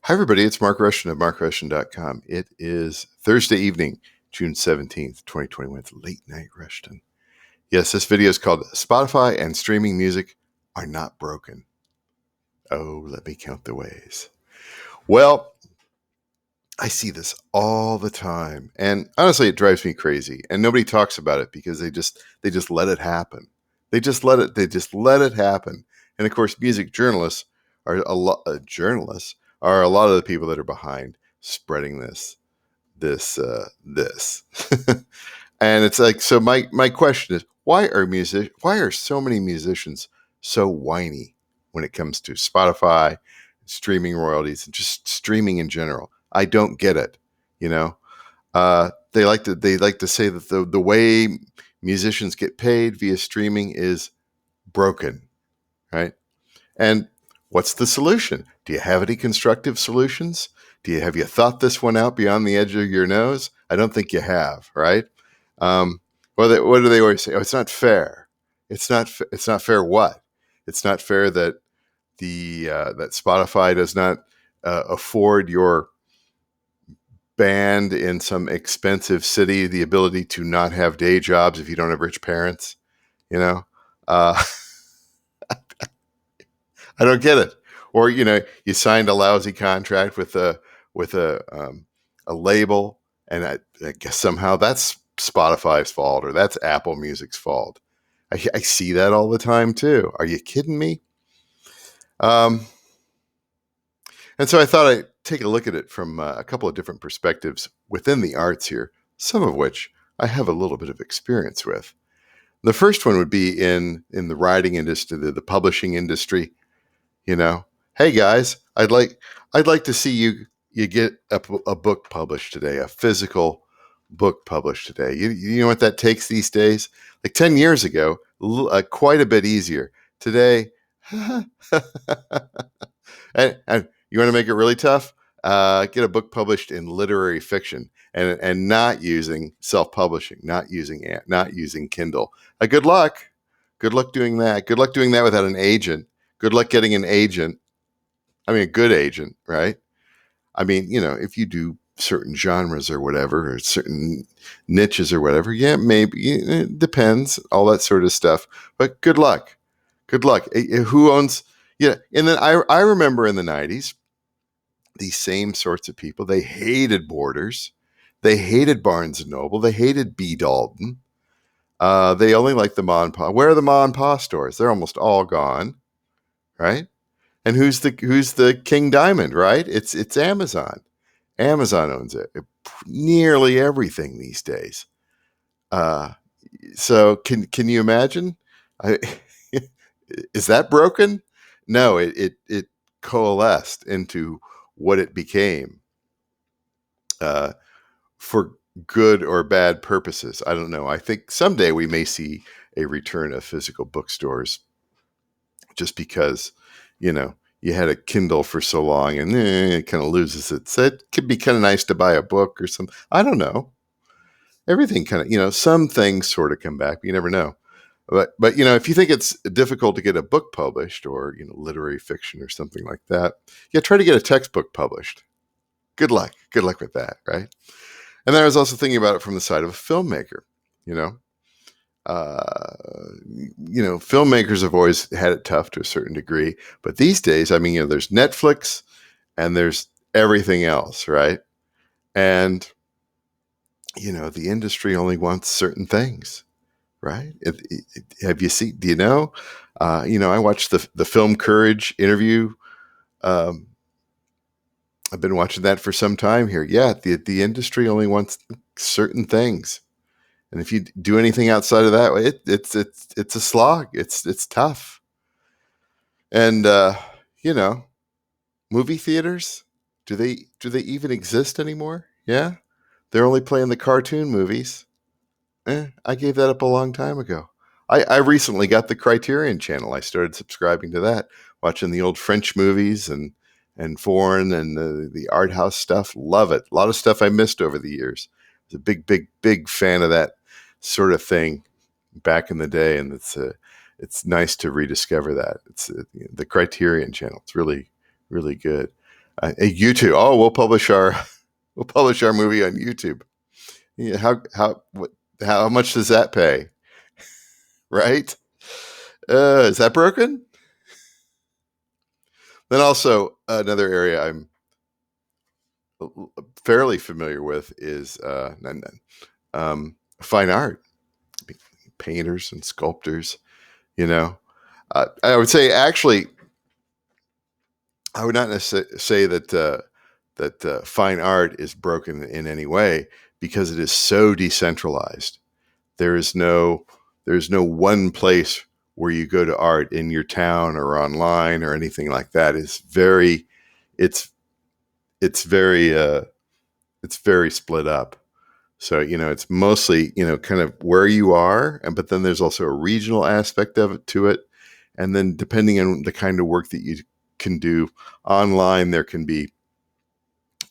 Hi, everybody. It's Mark Rushton of markrushton.com. It is Thursday evening, June 17th, 2021. It's Late Night Rushton. Yes, this video is called Spotify and Streaming Music Are Not Broken. Oh, let me count the ways. Well, I see this all the time. And honestly, it drives me crazy. And nobody talks about it because they just let it happen. They just let it happen. And of course, music journalists are a lot of the people that are behind spreading this. And it's like, so my question is, why are so many musicians so whiny when it comes to Spotify, streaming royalties, and just streaming in general? I don't get it. They like to say that the way musicians get paid via streaming is broken, right? And what's the solution? Do you have any constructive solutions? Have you thought this one out beyond the edge of your nose? I don't think you have, right? What do they always say? Oh, it's not fair. It's not fair. What? It's not fair that that Spotify does not afford your band in some expensive city the ability to not have day jobs if you don't have rich parents. I don't get it. Or you signed a lousy contract with a label, and I guess somehow that's Spotify's fault or that's Apple Music's fault. I see that all the time too. Are you kidding me? And so I thought I'd take a look at it from a couple of different perspectives within the arts here, some of which I have a little bit of experience with. The first one would be in the writing industry, the publishing industry. Hey guys, I'd like to see you get a book published today, a physical book published today. You know what that takes these days? Like 10 years ago, quite a bit easier. Today, and you want to make it really tough? Get a book published in literary fiction and not using self-publishing, not using Kindle. Good luck doing that. Good luck doing that without an agent. Good luck getting an agent. I mean, a good agent, right? I mean, if you do certain genres or whatever, or certain niches or whatever, yeah, maybe it depends, all that sort of stuff. But good luck. Who owns? Yeah. And then I remember in the 90s, these same sorts of people, they hated Borders. They hated Barnes & Noble. They hated B. Dalton. They only liked the Ma and Pa. Where are the Ma and Pa stores? They're almost all gone, right? And who's the King Diamond, right? It's Amazon. Amazon owns it. Nearly everything these days. So can you imagine? Is that broken? No, it coalesced into what it became for good or bad purposes. I don't know. I think someday we may see a return of physical bookstores, just because, you had a Kindle for so long and it kind of loses it. So it could be kind of nice to buy a book or something. I don't know. Everything kind of, some things sort of come back, but you never know. But if you think it's difficult to get a book published or, literary fiction or something like that, yeah, try to get a textbook published. Good luck. Good luck with that, right? And then I was also thinking about it from the side of a filmmaker, filmmakers have always had it tough to a certain degree, but these days, I mean, there's Netflix and there's everything else, right? And, the industry only wants certain things, right? Have you seen, do you know? I watched the Film Courage interview. I've been watching that for some time here. Yeah, the industry only wants certain things. And if you do anything outside of that, it's a slog. It's tough. And movie theaters, do they even exist anymore? Yeah, they're only playing the cartoon movies. I gave that up a long time ago. I recently got the Criterion channel. I started subscribing to that, watching the old French movies and foreign and the art house stuff. Love it. A lot of stuff I missed over the years. I was a big fan of that sort of thing back in the day, and it's nice to rediscover that. It's the Criterion channel. It's really, really good. YouTube. Oh, we'll publish our movie on YouTube. Yeah, how much does that pay? Right? Is that broken? Then also another area I'm fairly familiar with is fine art, painters and sculptors. I would say actually, I would not necessarily say that fine art is broken in any way because it is so decentralized. There's no one place where you go to art in your town or online or anything like that. It's very split up. So, it's mostly, kind of where you are, but then there's also a regional aspect of it to it. And then depending on the kind of work that you can do online, there can be,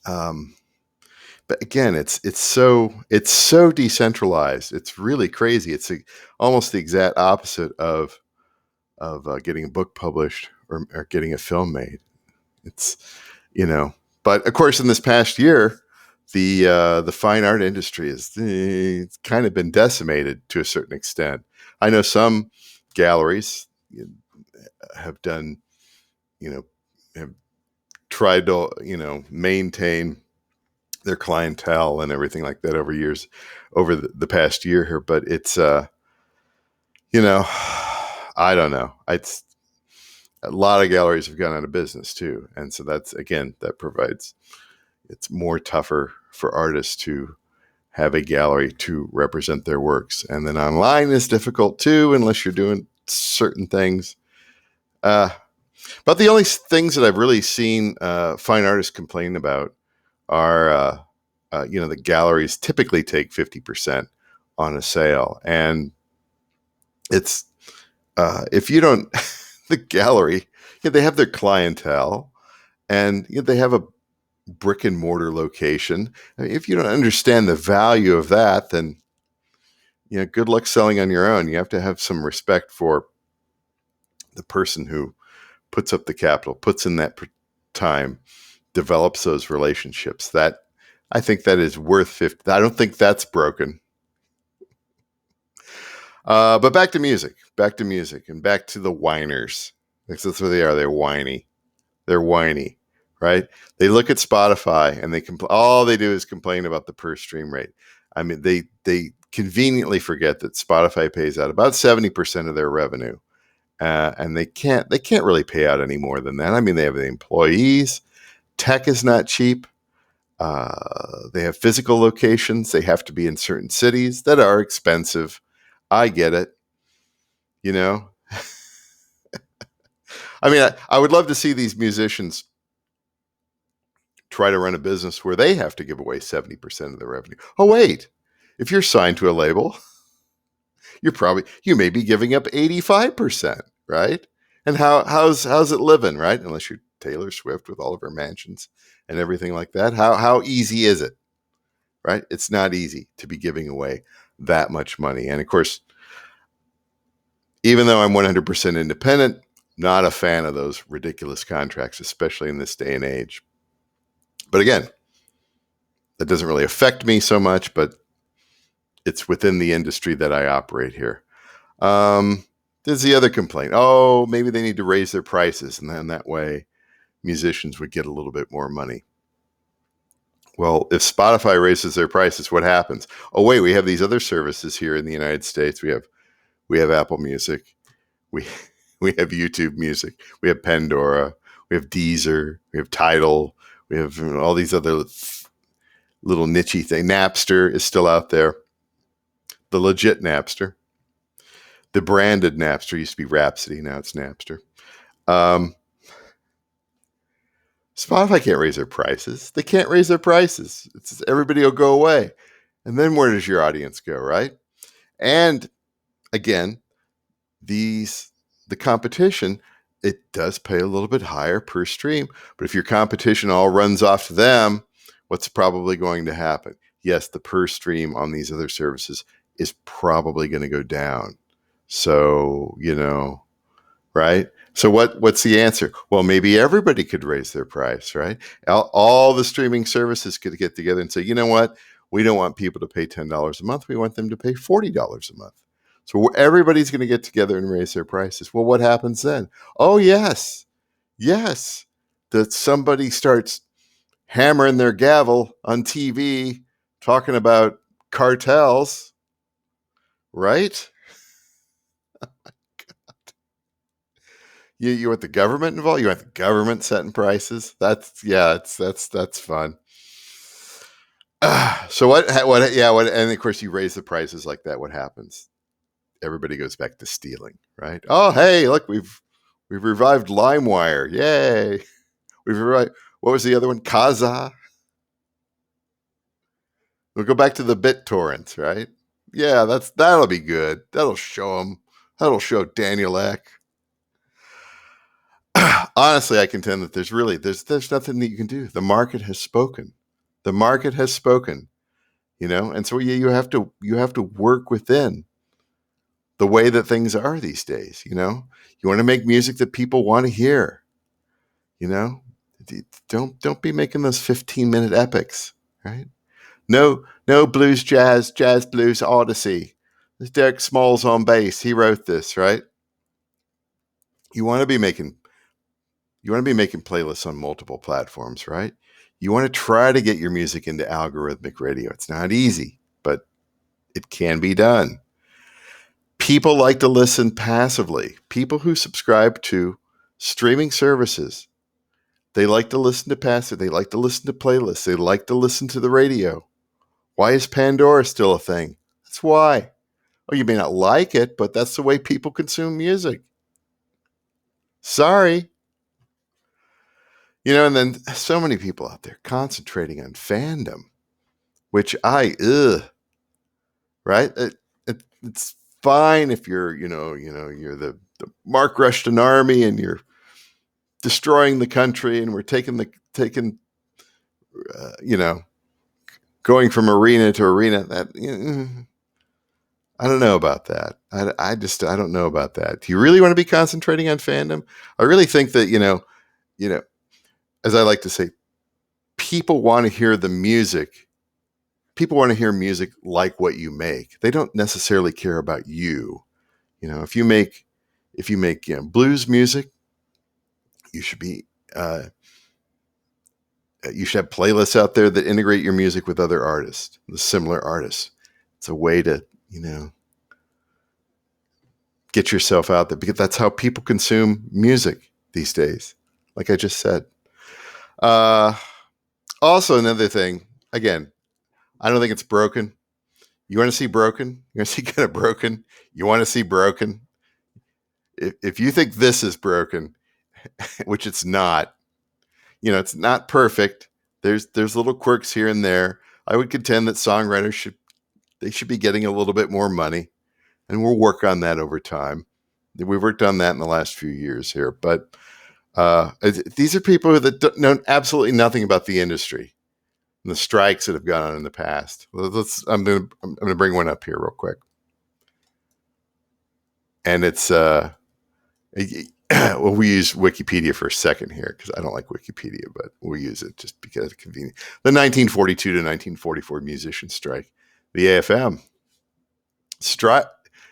but again, it's so decentralized. It's really crazy. It's almost the exact opposite of getting a book published or getting a film made. It's, but of course, in this past year, the fine art industry it's kind of been decimated to a certain extent. I know some galleries have done, have tried to, maintain their clientele and everything like that over the past year here, but it's, I don't know. It's a lot of galleries have gone out of business too. And so that provides, it's more tougher for artists to have a gallery to represent their works. And then online is difficult too, unless you're doing certain things. But the only things that I've really seen fine artists complain about are, the galleries typically take 50% on a sale. And it's, if you don't, the gallery, they have their clientele and they have a brick and mortar location. I mean, if you don't understand the value of that, then, good luck selling on your own. You have to have some respect for the person who puts up the capital, puts in that time, develops those relationships. That, I think that is worth 50. I don't think that's broken. But back to music, and back to the whiners. That's what they are. They're whiny. Right? They look at Spotify and all they do is complain about the per stream rate. I mean, they conveniently forget that Spotify pays out about 70% of their revenue. And they can't really pay out any more than that. I mean, they have the employees. Tech is not cheap. They have physical locations. They have to be in certain cities that are expensive. I get it. I mean, I would love to see these musicians try to run a business where they have to give away 70% of the revenue. Oh, wait, if you're signed to a label, you may be giving up 85%, right? And how's it living, right? Unless you're Taylor Swift with all of her mansions and everything like that. How easy is it, right? It's not easy to be giving away that much money. And of course, even though I'm 100% independent, not a fan of those ridiculous contracts, especially in this day and age. But again, that doesn't really affect me so much, but it's within the industry that I operate here. There's the other complaint. Oh, maybe they need to raise their prices, and then that way musicians would get a little bit more money. Well, if Spotify raises their prices, what happens? Oh, wait, we have these other services here in the United States. We have Apple Music. We have YouTube Music. We have Pandora. We have Deezer. We have Tidal. We have all these other little nichey things. Napster is still out there. The legit Napster. The branded Napster used to be Rhapsody. Now it's Napster. Spotify can't raise their prices. They can't raise their prices. Everybody will go away. And then where does your audience go, right? And again, the competition, it does pay a little bit higher per stream. But if your competition all runs off to them, what's probably going to happen? Yes, the per stream on these other services is probably going to go down. So, right? So what's the answer? Well, maybe everybody could raise their price, right? All the streaming services could get together and say, you know what? We don't want people to pay $10 a month. We want them to pay $40 a month. So everybody's going to get together and raise their prices. Well, what happens then? Oh, yes, that somebody starts hammering their gavel on TV talking about cartels, right? You want the government involved? You want the government setting prices? That's fun. So what? And of course, you raise the prices like that. What happens? Everybody goes back to stealing, right? Oh, hey, look, we've revived LimeWire. Yay! We've revived. What was the other one? Kazaa. We'll go back to the BitTorrents, right? Yeah, that'll be good. That'll show them. That'll show Daniel Ek. Honestly, I contend that there's nothing that you can do. The market has spoken. The market has spoken. And so you have to work within the way that things are these days. You want to make music that people want to hear. Don't be making those 15-minute epics, right? No blues, jazz, blues, odyssey. This Derek Smalls on bass. He wrote this, right? You want to be making playlists on multiple platforms, right? You want to try to get your music into Algorithmic Radio. It's not easy, but it can be done. People like to listen passively. People who subscribe to streaming services, they like to listen to passive. They like to listen to playlists. They like to listen to the radio. Why is Pandora still a thing? That's why. Oh, you may not like it, but that's the way people consume music. Sorry. And then so many people out there concentrating on fandom, which right? It's fine if you're the Mark Rushton army and you're destroying the country and we're going from arena to arena. That I don't know about that. I don't know about that. Do you really want to be concentrating on fandom? I really think that as I like to say, people want to hear the music. People want to hear music like what you make. They don't necessarily care about you. If you make blues music, you should have playlists out there that integrate your music with other artists, the similar artists. It's a way to get yourself out there, because that's how people consume music these days. Like I just said. Also, another thing. Again, I don't think it's broken. You want to see broken? You want to see kind of broken? You want to see broken? If you think this is broken, which it's not, it's not perfect. There's little quirks here and there. I would contend that songwriters should be getting a little bit more money, and we'll work on that over time. We've worked on that in the last few years here, but these are people that know absolutely nothing about the industry and the strikes that have gone on in the past. I'm going to bring one up here real quick, and it's well, we use Wikipedia for a second here because I don't like Wikipedia, but we'll use it just because it's convenient. The 1942 to 1944 musician strike, the AFM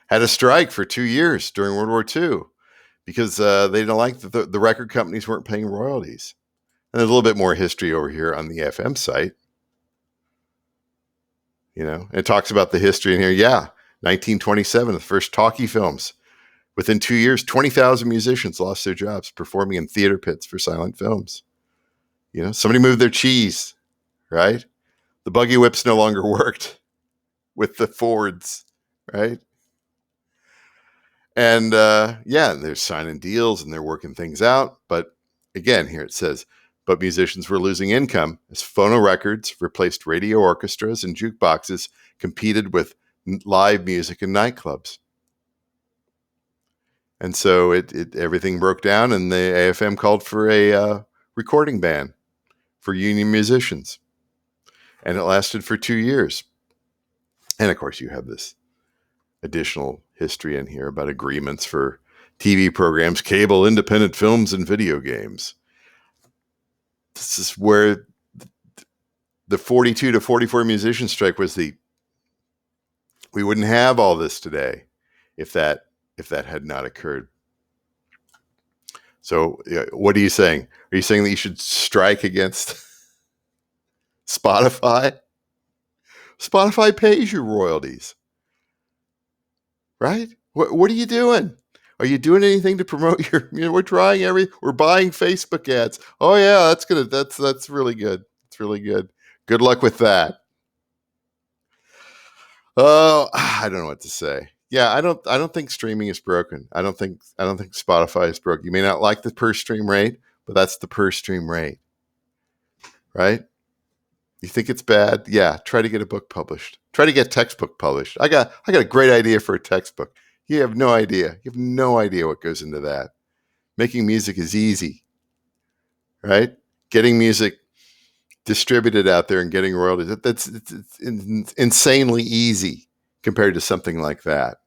had a strike for 2 years during World War II because they didn't like that the record companies weren't paying royalties. And there's a little bit more history over here on the AFM site. It talks about the history in here. Yeah, 1927, the first talkie films. Within 2 years, 20,000 musicians lost their jobs performing in theater pits for silent films. Somebody moved their cheese, right? The buggy whips no longer worked with the Fords, right? And they're signing deals and they're working things out. But again, here it says, but musicians were losing income as phono records replaced radio orchestras and jukeboxes competed with live music in nightclubs. And so everything broke down, and the AFM called for a recording ban for union musicians. And it lasted for 2 years. And of course, you have this additional history in here about agreements for TV programs, cable, independent films, and video games. This is where the 42 to 44 musician strike was we wouldn't have all this today if that had not occurred. So what are you saying? Are you saying that you should strike against Spotify? Spotify pays your royalties, right? What are you doing? Are you doing anything to promote your? We're trying we're buying Facebook ads. Oh yeah, that's really good. It's really good. Good luck with that. Oh, I don't know what to say. Yeah, I don't think streaming is broken. I don't think Spotify is broken. You may not like the per stream rate, but that's the per stream rate, right? You think it's bad? Yeah, try to get a book published. Try to get textbook published. I got a great idea for a textbook. You have no idea. You have no idea what goes into that. Making music is easy, right? Getting music distributed out there and getting royalties, it's insanely easy compared to something like that,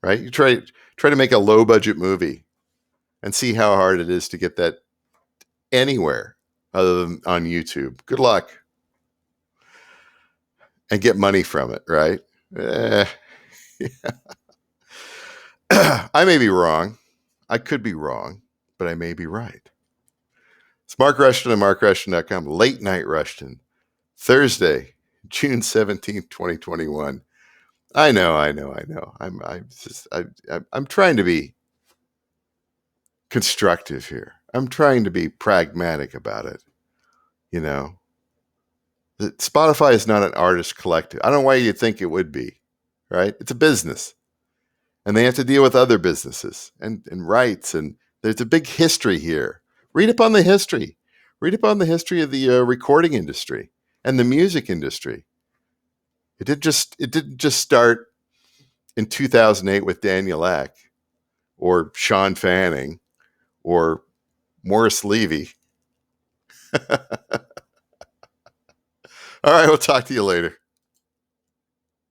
right? You try to make a low budget movie and see how hard it is to get that anywhere other than on YouTube. Good luck. And get money from it, right? Yeah. I may be wrong. I could be wrong, but I may be right. It's Mark Rushton at markrushton.com. Late Night Rushton. Thursday, June 17th, 2021. I know. I'm trying to be constructive here. I'm trying to be pragmatic about it. You know, Spotify is not an artist collective. I don't know why you'd think it would be, right? It's a business. And they have to deal with other businesses and rights. And there's a big history here. Read up on the history. Read up on the history of the recording industry and the music industry. It didn't just start in 2008 with Daniel Ek or Sean Fanning or Morris Levy. All right, we'll talk to you later.